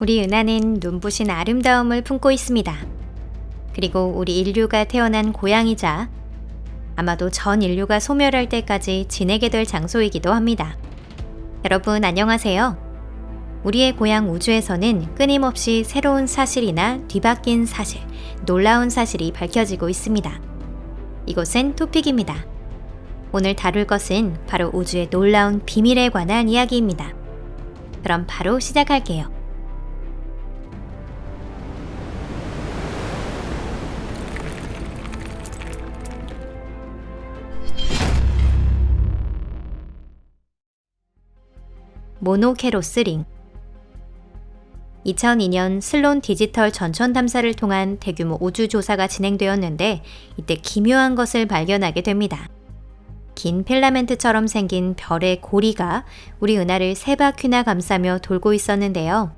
우리 은하는 눈부신 아름다움을 품고 있습니다. 그리고 우리 인류가 태어난 고향이자 아마도 전 인류가 소멸할 때까지 지내게 될 장소이기도 합니다. 여러분 안녕하세요. 우리의 고향 우주에서는 끊임없이 새로운 사실이나 뒤바뀐 사실, 놀라운 사실이 밝혀지고 있습니다. 이곳은 토픽입니다. 오늘 다룰 것은 바로 우주의 놀라운 비밀에 관한 이야기입니다. 그럼 바로 시작할게요. 모노케로스 링. 2002년 슬론 디지털 전천 탐사를 통한 대규모 우주 조사가 진행되었는데 이때 기묘한 것을 발견하게 됩니다. 긴 필라멘트처럼 생긴 별의 고리가 우리 은하를 세 바퀴나 감싸며 돌고 있었는데요.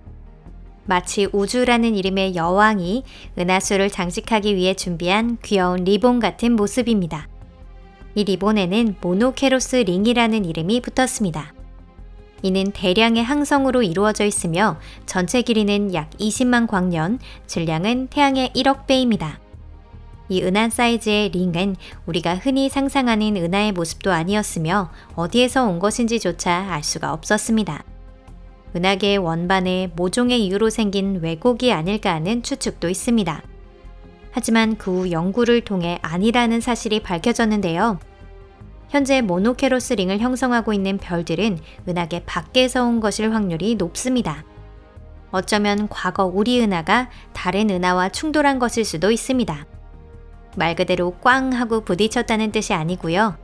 마치 우주라는 이름의 여왕이 은하수를 장식하기 위해 준비한 귀여운 리본 같은 모습입니다. 이 리본에는 모노케로스 링이라는 이름이 붙었습니다. 이는 대량의 항성으로 이루어져 있으며 전체 길이는 약 20만 광년, 질량은 태양의 1억 배입니다. 이 은하 사이즈의 링은 우리가 흔히 상상하는 은하의 모습도 아니었으며 어디에서 온 것인지조차 알 수가 없었습니다. 은하계의 원반에 모종의 이유로 생긴 왜곡이 아닐까 하는 추측도 있습니다. 하지만 그 후 연구를 통해 아니라는 사실이 밝혀졌는데요. 현재 모노케로스 링을 형성하고 있는 별들은 은하계 밖에서 온 것일 확률이 높습니다. 어쩌면 과거 우리 은하가 다른 은하와 충돌한 것일 수도 있습니다. 말 그대로 꽝 하고 부딪혔다는 뜻이 아니고요.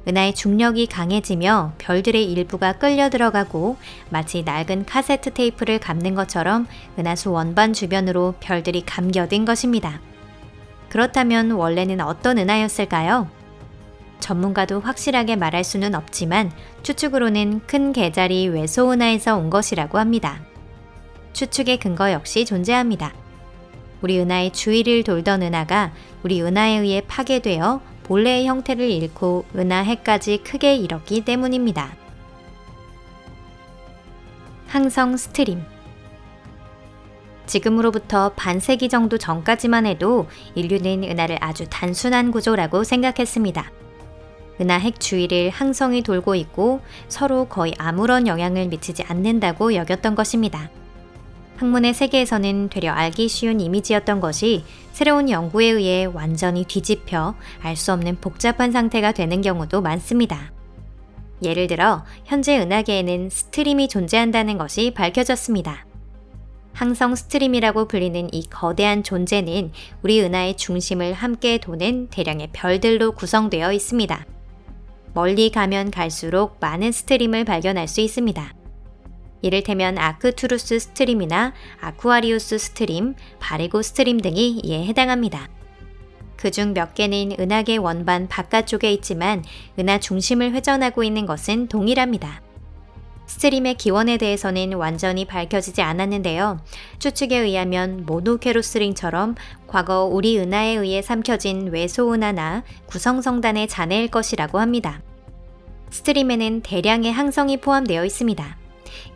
은하의 중력이 강해지며 별들의 일부가 끌려 들어가고 마치 낡은 카세트 테이프를 감는 것처럼 은하수 원반 주변으로 별들이 감겨든 것입니다. 그렇다면 원래는 어떤 은하였을까요? 전문가도 확실하게 말할 수는 없지만 추측으로는 큰 개자리 외소은하에서 온 것이라고 합니다. 추측의 근거 역시 존재합니다. 우리 은하의 주위를 돌던 은하가 우리 은하에 의해 파괴되어 본래의 형태를 잃고 은하해까지 크게 잃었기 때문입니다. 항성 스트림. 지금으로부터 반세기 정도 전까지만 해도 인류는 은하를 아주 단순한 구조라고 생각했습니다. 은하 핵 주위를 항성이 돌고 있고 서로 거의 아무런 영향을 미치지 않는다고 여겼던 것입니다. 학문의 세계에서는 되려 알기 쉬운 이미지였던 것이 새로운 연구에 의해 완전히 뒤집혀 알 수 없는 복잡한 상태가 되는 경우도 많습니다. 예를 들어 현재 은하계에는 스트림이 존재한다는 것이 밝혀졌습니다. 항성 스트림이라고 불리는 이 거대한 존재는 우리 은하의 중심을 함께 도는 대량의 별들로 구성되어 있습니다. 멀리 가면 갈수록 많은 스트림을 발견할 수 있습니다. 이를테면 아크투루스 스트림이나 아쿠아리우스 스트림, 바리고 스트림 등이 이에 해당합니다. 그중 몇 개는 은하계 원반 바깥쪽에 있지만 은하 중심을 회전하고 있는 것은 동일합니다. 스트림의 기원에 대해서는 완전히 밝혀지지 않았는데요. 추측에 의하면 모노케로스 링처럼 과거 우리 은하에 의해 삼켜진 외소은하나 구성성단의 잔해일 것이라고 합니다. 스트림에는 대량의 항성이 포함되어 있습니다.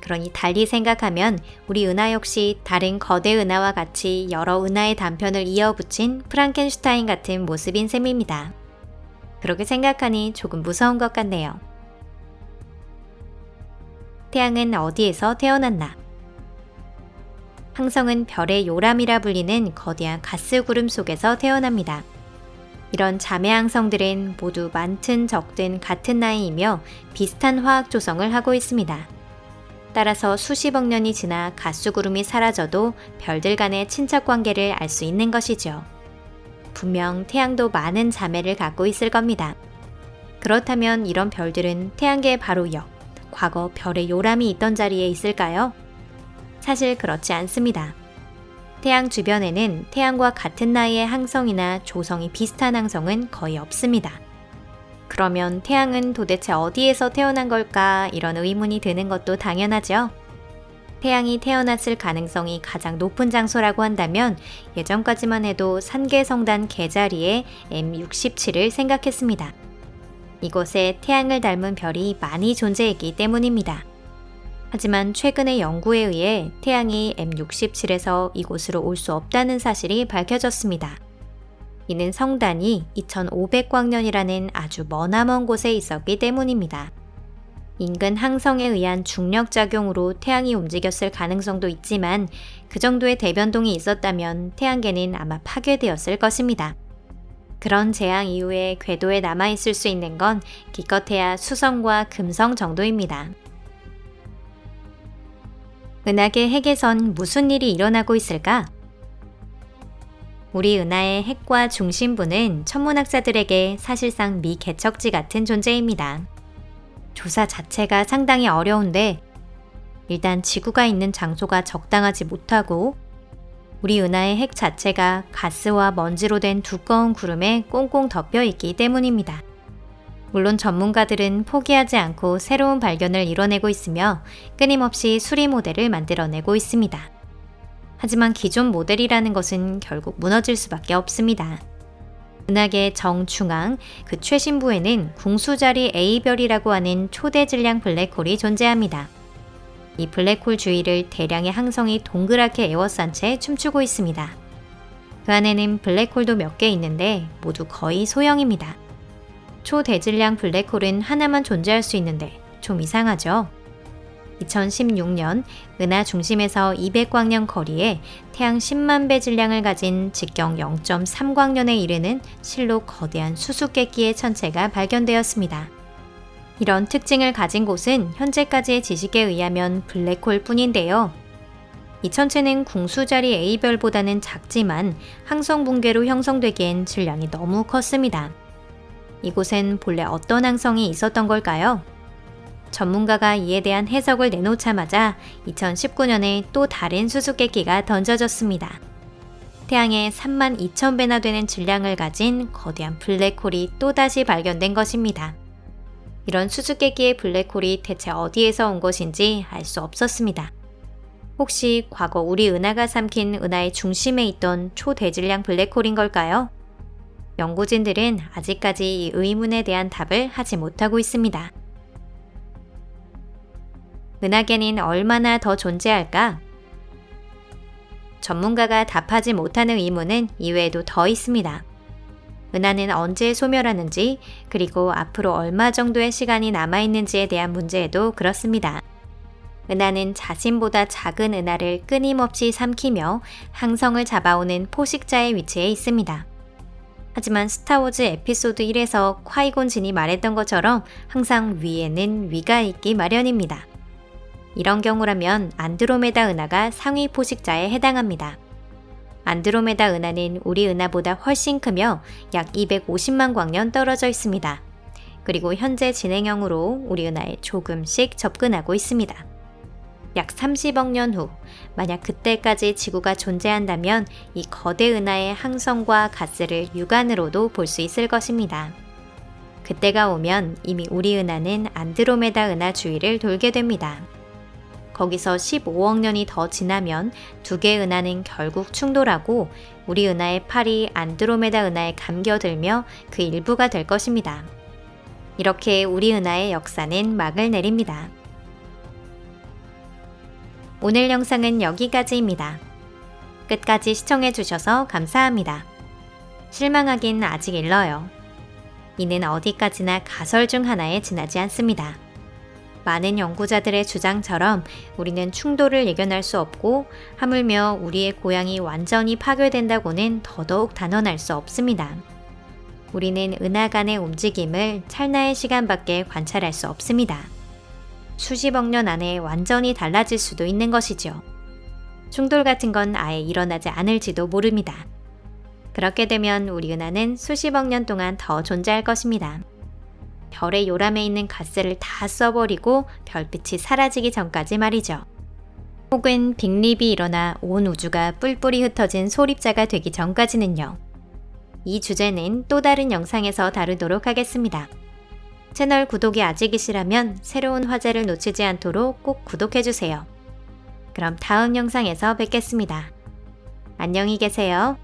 그러니 달리 생각하면 우리 은하 역시 다른 거대 은하와 같이 여러 은하의 단편을 이어붙인 프랑켄슈타인 같은 모습인 셈입니다. 그렇게 생각하니 조금 무서운 것 같네요. 태양은 어디에서 태어났나? 항성은 별의 요람이라 불리는 거대한 가스 구름 속에서 태어납니다. 이런 자매 항성들은 모두 많든 적든 같은 나이이며 비슷한 화학 조성을 하고 있습니다. 따라서 수십억 년이 지나 가스구름이 사라져도 별들 간의 친척 관계를 알 수 있는 것이죠. 분명 태양도 많은 자매를 갖고 있을 겁니다. 그렇다면 이런 별들은 태양계 바로 옆, 과거 별의 요람이 있던 자리에 있을까요? 사실 그렇지 않습니다. 태양 주변에는 태양과 같은 나이의 항성이나 조성이 비슷한 항성은 거의 없습니다. 그러면 태양은 도대체 어디에서 태어난 걸까? 이런 의문이 드는 것도 당연하죠. 태양이 태어났을 가능성이 가장 높은 장소라고 한다면 예전까지만 해도 산계성단 개자리의 M67을 생각했습니다. 이곳에 태양을 닮은 별이 많이 존재했기 때문입니다. 하지만 최근의 연구에 의해 태양이 M67에서 이곳으로 올 수 없다는 사실이 밝혀졌습니다. 이는 성단이 2500광년이라는 아주 머나먼 곳에 있었기 때문입니다. 인근 항성에 의한 중력작용으로 태양이 움직였을 가능성도 있지만 그 정도의 대변동이 있었다면 태양계는 아마 파괴되었을 것입니다. 그런 재앙 이후에 궤도에 남아있을 수 있는 건 기껏해야 수성과 금성 정도입니다. 은하계 핵에선 무슨 일이 일어나고 있을까? 우리 은하의 핵과 중심부는 천문학자들에게 사실상 미개척지 같은 존재입니다. 조사 자체가 상당히 어려운데 일단 지구가 있는 장소가 적당하지 못하고 우리 은하의 핵 자체가 가스와 먼지로 된 두꺼운 구름에 꽁꽁 덮여 있기 때문입니다. 물론 전문가들은 포기하지 않고 새로운 발견을 이뤄내고 있으며 끊임없이 수리 모델을 만들어내고 있습니다. 하지만 기존 모델이라는 것은 결국 무너질 수밖에 없습니다. 은하계 정중앙 그 최신부에는 궁수자리 A별이라고 하는 초대 질량 블랙홀이 존재합니다. 이 블랙홀 주위를 대량의 항성이 동그랗게 에워싼 채 춤추고 있습니다. 그 안에는 블랙홀도 몇 개 있는데 모두 거의 소형입니다. 초대질량 블랙홀은 하나만 존재할 수 있는데 좀 이상하죠? 2016년 은하 중심에서 200광년 거리에 태양 10만 배 질량을 가진 직경 0.3광년에 이르는 실로 거대한 수수께끼의 천체가 발견되었습니다. 이런 특징을 가진 곳은 현재까지의 지식에 의하면 블랙홀 뿐인데요. 이 천체는 궁수자리 A별보다는 작지만 항성 붕괴로 형성되기엔 질량이 너무 컸습니다. 이곳엔 본래 어떤 항성이 있었던 걸까요? 전문가가 이에 대한 해석을 내놓자마자 2019년에 또 다른 수수께끼가 던져졌습니다. 태양의 32,000배나 되는 질량을 가진 거대한 블랙홀이 또다시 발견된 것입니다. 이런 수수께끼의 블랙홀이 대체 어디에서 온 것인지 알 수 없었습니다. 혹시 과거 우리 은하가 삼킨 은하의 중심에 있던 초대질량 블랙홀인 걸까요? 연구진들은 아직까지 이 의문에 대한 답을 하지 못하고 있습니다. 은하계는 얼마나 더 존재할까? 전문가가 답하지 못하는 의문은 이외에도 더 있습니다. 은하는 언제 소멸하는지, 그리고 앞으로 얼마 정도의 시간이 남아있는지에 대한 문제에도 그렇습니다. 은하는 자신보다 작은 은하를 끊임없이 삼키며 항성을 잡아오는 포식자의 위치에 있습니다. 하지만 스타워즈 에피소드 1에서 콰이곤 진이 말했던 것처럼 항상 위에는 위가 있기 마련입니다. 이런 경우라면 안드로메다 은하가 상위 포식자에 해당합니다. 안드로메다 은하는 우리 은하보다 훨씬 크며 약 250만 광년 떨어져 있습니다. 그리고 현재 진행형으로 우리 은하에 조금씩 접근하고 있습니다. 약 30억 년 후, 만약 그때까지 지구가 존재한다면 이 거대 은하의 항성과 가스를 육안으로도 볼 수 있을 것입니다. 그때가 오면 이미 우리 은하는 안드로메다 은하 주위를 돌게 됩니다. 거기서 15억 년이 더 지나면 두 개의 은하는 결국 충돌하고 우리 은하의 팔이 안드로메다 은하에 감겨들며 그 일부가 될 것입니다. 이렇게 우리 은하의 역사는 막을 내립니다. 오늘 영상은 여기까지입니다. 끝까지 시청해주셔서 감사합니다. 실망하긴 아직 일러요. 이는 어디까지나 가설 중 하나에 지나지 않습니다. 많은 연구자들의 주장처럼 우리는 충돌을 예견할 수 없고 하물며 우리의 고향이 완전히 파괴된다고는 더더욱 단언할 수 없습니다. 우리는 은하 간의 움직임을 찰나의 시간밖에 관찰할 수 없습니다. 수십억 년 안에 완전히 달라질 수도 있는 것이죠. 충돌 같은 건 아예 일어나지 않을지도 모릅니다. 그렇게 되면 우리 은하는 수십억 년 동안 더 존재할 것입니다. 별의 요람에 있는 가스를 다 써버리고 별빛이 사라지기 전까지 말이죠. 혹은 빅립이 일어나 온 우주가 뿔뿔이 흩어진 소립자가 되기 전까지는요. 이 주제는 또 다른 영상에서 다루도록 하겠습니다. 채널 구독이 아직이시라면 새로운 화제를 놓치지 않도록 꼭 구독해주세요. 그럼 다음 영상에서 뵙겠습니다. 안녕히 계세요.